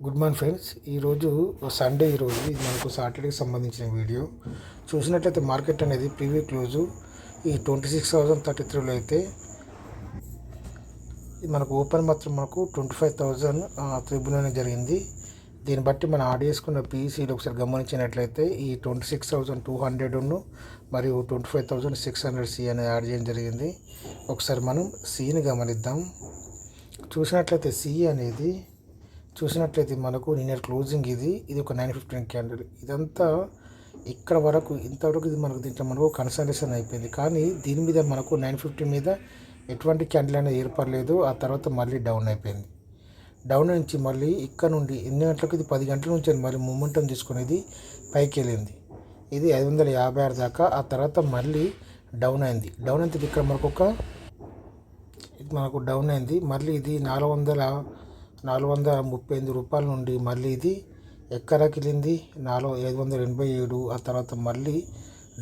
Good morning friends. ఈరోజు Sunday. ఈరోజు ఇది మనకు సాటర్డేకి సంబంధించిన వీడియో. చూసినట్లయితే మార్కెట్ అనేది ప్రీవియూ క్లోజు ఈ 26,033లో అయితే ఇది మనకు ఓపెన్ మాత్రం మనకు 25,000 అనేది జరిగింది. దీన్ని బట్టి మనం యాడ్ చేసుకున్న పీఈసీలు ఒకసారి గమనించినట్లయితే ఈ 26,200 మరియు 25,600 సి అనేది యాడ్ చేయడం జరిగింది. ఒకసారి మనం సిని గమనిద్దాం. చూసినట్లయితే మనకు నిన్న క్లోజింగ్ ఇది ఒక 915 క్యాండిల్. ఇదంతా ఇక్కడ వరకు ఇంతవరకు ఇది మనకు దీంట్లో మనకు కన్సల్టేషన్ అయిపోయింది. కానీ దీని మీద మనకు 915 మీద ఎటువంటి క్యాండిల్ అనేది ఏర్పడలేదు. ఆ తర్వాత మళ్ళీ డౌన్ అయిపోయింది. డౌన్ నుంచి మళ్ళీ ఇక్కడ నుండి ఎన్ని గంటలకు ఇది 10 గంటల నుంచి మళ్ళీ మూమెంటం తీసుకునేది పైకి వెళ్ళింది. ఇది 556 దాకా. ఆ తర్వాత మళ్ళీ డౌన్ అయింది. డౌన్ అయితే ఇక్కడ మనకు డౌన్ అయింది. మళ్ళీ ఇది 438 రూపాయల నుండి మళ్ళీ ఇది ఎక్కడికి వెళ్ళింది 587. ఆ తర్వాత మళ్ళీ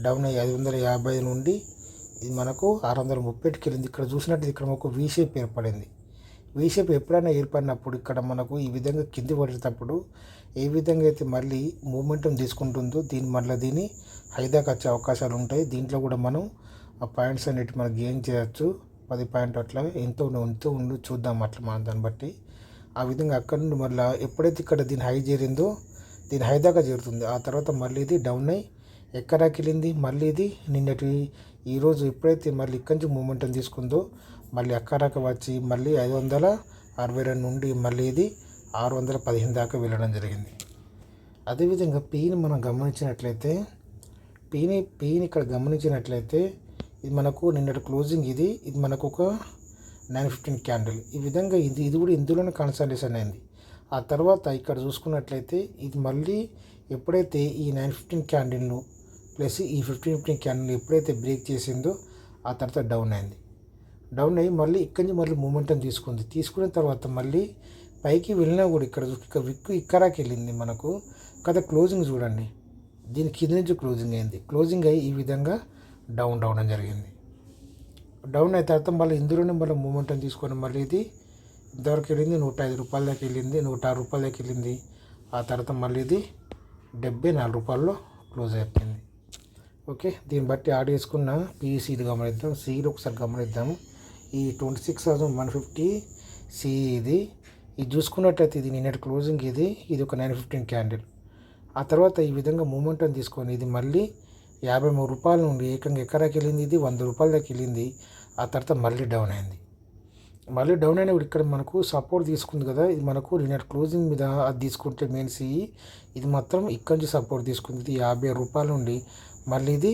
డౌన్ అయ్యి 555 నుండి ఇది మనకు 630కి వెళ్ళింది. ఇక్కడ చూసినట్టు ఇక్కడ మనకు వీ షేప్ ఏర్పడింది. వీ షేప్ ఎప్పుడైనా ఏర్పడినప్పుడు ఇక్కడ మనకు ఈ విధంగా కింది పడేటప్పుడు ఏ విధంగా అయితే మళ్ళీ మూమెంటం తీసుకుంటుందో దీన్ని హైదాకా వచ్చే అవకాశాలు ఉంటాయి. దీంట్లో కూడా మనం ఆ పాయింట్స్ అనేవి మనం గెయిన్ చేయొచ్చు. 10 పాయింట్ అట్లా ఎంతో ఉండి చూద్దాం అట్లా మనం దాన్ని బట్టి. ఆ విధంగా అక్కడ నుండి మళ్ళీ ఎప్పుడైతే ఇక్కడ దీని హై చేరిందో దీని హై దాకా చేరుతుంది. ఆ తర్వాత మళ్ళీ ఇది డౌన్ అయ్యి ఎక్కడికి వెళ్ళింది. మళ్ళీ ఇది ఈరోజు ఎప్పుడైతే మళ్ళీ ఇక్కడి నుంచి మూమెంటం తీసుకుందో మళ్ళీ అక్కడికి వచ్చి మళ్ళీ 562 నుండి మళ్ళీ ఇది 615 దాకా వెళ్ళడం జరిగింది. అదేవిధంగా పీని మనం గమనించినట్లయితే పీని ఇక్కడ గమనించినట్లయితే ఇది మనకు నిన్నటి క్లోజింగ్ ఇది మనకు ఒక 915 క్యాండిల్. ఈ విధంగా ఇది కూడా ఇందులోనే కన్సల్టేషన్ అయింది. ఆ తర్వాత ఇక్కడ చూసుకున్నట్లయితే ఇది మళ్ళీ ఎప్పుడైతే ఈ 915 క్యాండిల్ను ప్లస్ ఈ 15 క్యాండిల్ ఎప్పుడైతే బ్రేక్ చేసిందో ఆ తర్వాత డౌన్ అయింది. డౌన్ అయ్యి మళ్ళీ ఇక్కడి నుంచి మళ్ళీ మూమెంటం తీసుకున్న తర్వాత మళ్ళీ పైకి వెళ్ళినా కూడా ఇక్కడ విక్కు ఇక్కడికి వెళ్ళింది మనకు కదా. క్లోజింగ్ చూడండి, దీని కింద నుంచి క్లోజింగ్ అయింది. క్లోజింగ్ అయ్యి ఈ విధంగా డౌన్ అని జరిగింది. డౌన్ అయిన తర్వాత మళ్ళీ ఇందులోనే మళ్ళీ మూమెంటం తీసుకొని మళ్ళీ ఇది ఇంతవరకు వెళ్ళింది 105 రూపాయల దాకా వెళ్ళింది, 106 రూపాయల దాకా వెళ్ళింది. ఆ తర్వాత మళ్ళీ ఇది 74 రూపాయల్లో క్లోజ్ అయిపోయింది. ఓకే, దీన్ని బట్టి యాడ్ చేసుకున్న పీఈసీలు గమనిద్దాం. సీలు ఒకసారి గమనిద్దాము. ఈ 26,150 సి ఇది చూసుకున్నట్లయితే ఇది నిన్నటి క్లోజింగ్ ఇది ఒక 915 క్యాండిల్. ఆ తర్వాత ఈ విధంగా మూమెంటం తీసుకొని ఇది మళ్ళీ 53 రూపాయల నుండి ఏకంగా ఎక్కడికి వెళ్ళింది. ఇది 100 రూపాయల దాకా వెళ్ళింది. ఆ తర్వాత మళ్ళీ డౌన్ అయింది. మళ్ళీ డౌన్ అయినప్పుడు ఇక్కడ మనకు సపోర్ట్ తీసుకుంది కదా. ఇది మనకు నిన్నటి క్లోజింగ్ మీద అది తీసుకుంటే మెయిన్ సిఈ ఇది మాత్రం ఇక్కడి నుంచి సపోర్ట్ తీసుకుంది. ఇది 50 రూపాయల నుండి మళ్ళీ ఇది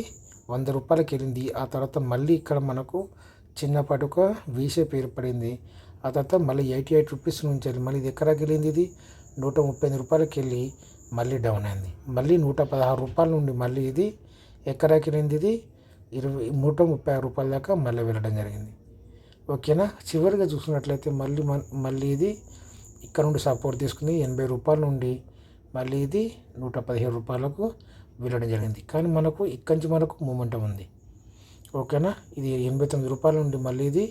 100 రూపాయలకి వెళ్ళింది. ఆ తర్వాత మళ్ళీ ఇక్కడ మనకు చిన్నపాటి ఒక వీ షేప్ ఏర్పడింది. ఆ తర్వాత మళ్ళీ 88 రూపీస్ నుంచి వెళ్ళి మళ్ళీ ఇది ఎక్కడికి వెళ్ళింది. ఇది 138 రూపాయలకి వెళ్ళి మళ్ళీ డౌన్ అయింది. మళ్ళీ 116 రూపాయల నుండి మళ్ళీ ఇది ఎక్కడికి వెళ్ళింది. ఇది 136 రూపాయల దాకా మళ్ళీ వెళ్ళడం జరిగింది. ఓకేనా. చివరిగా చూసుకున్నట్లయితే మళ్ళీ ఇది ఇక్కడ నుండి సపోర్ట్ తీసుకుని 80 రూపాయల నుండి మళ్ళీ ఇది 117 రూపాయలకు వెళ్ళడం జరిగింది. కానీ మనకు ఇక్కడి నుంచి మనకు మూమెంటం ఉంది. ఓకేనా. ఇది 89 రూపాయల నుండి మళ్ళీ ఇది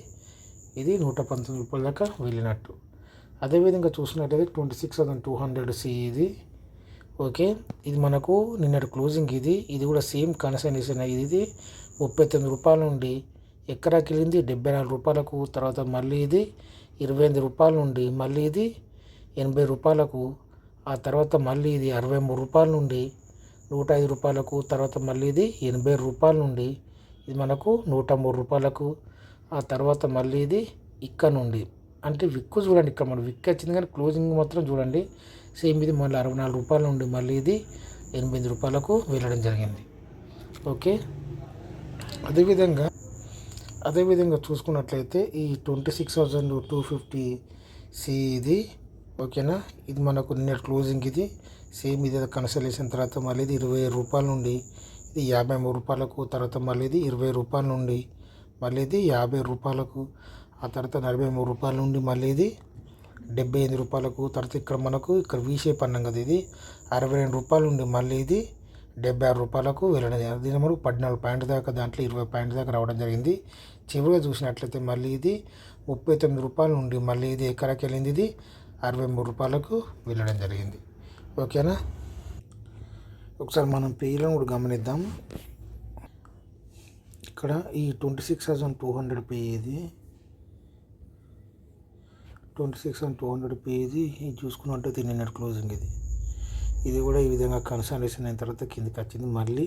119 రూపాయల దాకా వెళ్ళినట్టు. అదేవిధంగా చూసినట్లయితే 26,200 సి ఇది. ఓకే, ఇది మనకు నిన్నటి క్లోజింగ్ ఇది కూడా సేమ్ కన్సల్టేషన్ ఇది 39 రూపాయల నుండి ఎక్కడికి వెళ్ళింది 74 రూపాయలకు. తర్వాత మళ్ళీ ఇది 28 రూపాయల నుండి మళ్ళీ ఇది 80 రూపాయలకు. ఆ తర్వాత మళ్ళీ ఇది 63 రూపాయల నుండి 105 రూపాయలకు. తర్వాత మళ్ళీ ఇది 80 రూపాయల నుండి ఇది మనకు 103 రూపాయలకు. ఆ తర్వాత మళ్ళీ ఇది ఇక్కడ నుండి అంటే విక్కు చూడండి, ఇక్కడ మన విక్కు వచ్చింది కానీ క్లోజింగ్ మాత్రం చూడండి సేమ్ ఇది మళ్ళీ 64 రూపాయల నుండి మళ్ళీ ఇది 8 రూపాయలకు వెళ్ళడం జరిగింది. ఓకే, అదేవిధంగా చూసుకున్నట్లయితే ఈ 26,250 సి ఇది. ఓకేనా. ఇది మనకు నిన్న క్లోజింగ్ ఇది సేమ్ ఇది కన్సల్టేషన్. తర్వాత మళ్ళీ ఇది 20 రూపాయల నుండి ఇది 53 రూపాయలకు. తర్వాత మళ్ళీ ఇది 20 రూపాయల నుండి మళ్ళీ ఇది 50 రూపాయలకు. ఆ తర్వాత 43 రూపాయల నుండి మళ్ళీ ఇది 78 రూపాయలకు. తర్వాత ఇక్కడ వీ షేప్ అన్నాం కదా, ఇది 62 రూపాయల నుండి మళ్ళీ ఇది 76 రూపాయలకు వెళ్ళడం జరిగింది. దీని మనకు 14 పాయింట్ దాకా, దాంట్లో 20 పాయింట్ దాకా రావడం జరిగింది. చివరిగా చూసినట్లయితే మళ్ళీ ఇది 39 రూపాయల నుండి మళ్ళీ ఇది ఎక్కడికి వెళ్ళింది. ఇది 63 రూపాయలకు వెళ్ళడం జరిగింది. ఓకేనా. ఒకసారి మనం పేలను కూడా గమనిద్దాం. ఇక్కడ ఈ 26,200 పే ఇది 26,200 పే ఇది చూసుకున్నట్టయితే నిన్నటి క్లోజింగ్ ఇది కూడా ఈ విధంగా కన్సల్టేషన్ అయిన తర్వాత కిందకి వచ్చింది. మళ్ళీ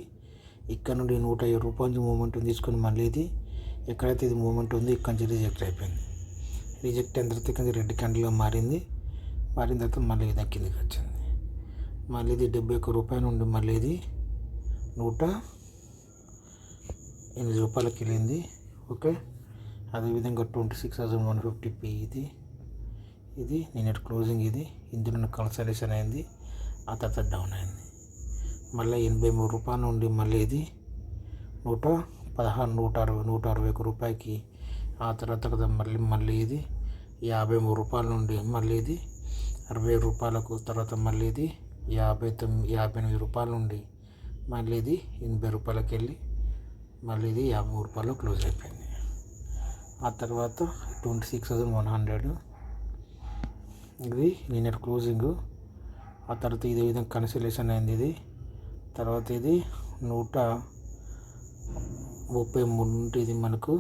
ఇక్కడ నుండి 150 రూపాయల మూమెంట్ తీసుకొని మళ్ళీ ఇది ఎక్కడైతే ఇది మూమెంట్ ఉంది ఇక్కడ నుంచి రిజెక్ట్ అయిపోయింది. రిజెక్ట్ అయిన తర్వాత కింద రెడ్ క్యాండిల్గా మారిన తర్వాత మళ్ళీ ఇది కిందకి వచ్చింది. మళ్ళీ ఇది 71 రూపాయల నుండి మళ్ళీ ఇది 108 రూపాయలకి వెళ్ళింది. ఓకే. అదేవిధంగా 26,150 పే ఇది నిన్నటి క్లోజింగ్ ఇందులో కన్సల్టేషన్ అయింది. ఆ తర్వాత డౌన్ అయింది. మళ్ళీ 83 రూపాయల నుండి మళ్ళీ ఇది 161 రూపాయకి. ఆ తర్వాత కదా మళ్ళీ ఇది 53 రూపాయల నుండి మళ్ళీ ఇది 60 రూపాయలకు. తర్వాత మళ్ళీ ఇది 58 రూపాయల నుండి మళ్ళీ ఇది 80 రూపాయలకి వెళ్ళి మళ్ళీ ఇది 53 రూపాయలు క్లోజ్ అయిపోయింది. ఆ తర్వాత 26,100 ఇది నిన్నటి క్లోజింగ్. ఆ తర్వాత ఇదే విధంగా కన్సల్టేషన్ అయింది. తర్వాత ఇది 133 నుండి ఇది మనకు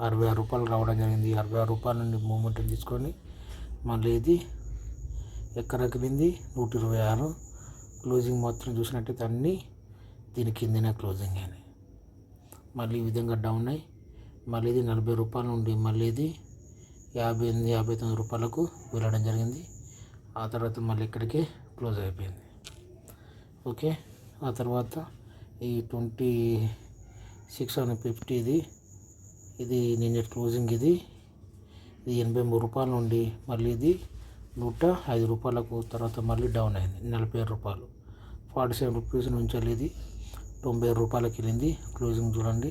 66 రూపాయలు రావడం జరిగింది. 66 రూపాయల నుండి మూమెంట్ తీసుకొని మళ్ళీ ఇది ఎక్కడికి వెళ్ళింది 126. క్లోజింగ్ మాత్రం చూసినట్టయితే అన్నీ దీని కిందనే క్లోజింగ్ అయినాయి. మళ్ళీ ఈ విధంగా డౌన్ అయ్యి మళ్ళీ ఇది 40 రూపాయల నుండి మళ్ళీ ఇది 59 రూపాయలకు వెళ్ళడం జరిగింది. ఆ తర్వాత మళ్ళీ ఇక్కడికి క్లోజ్ అయిపోయింది. ఓకే. ఆ తర్వాత ఈ 26,50 ఇది నిన్నటి క్లోజింగ్ ఇది 83 రూపాయల నుండి మళ్ళీ ఇది 105 రూపాయలకు. తర్వాత మళ్ళీ డౌన్ అయింది 47 రూపాయలు. 47 రూపీస్ నుంచి ఇది 90 రూపాయలకి వెళ్ళింది. క్లోజింగ్ చూడండి.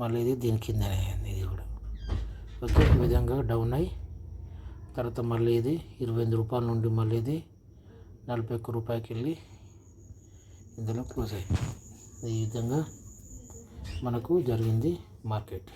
మళ్ళీ ఇది దీని కిందనే అయింది ఇది కూడా. ఓకే. ఈ విధంగా డౌన్ అయ్యి తర్వాత మళ్ళీ ఇది 28 రూపాయల నుండి మళ్ళీ ఇది 41 రూపాయలకి వెళ్ళి ఇందులో క్లోజ్ అయింది. ఈ విధంగా మనకు జరిగింది మార్కెట్.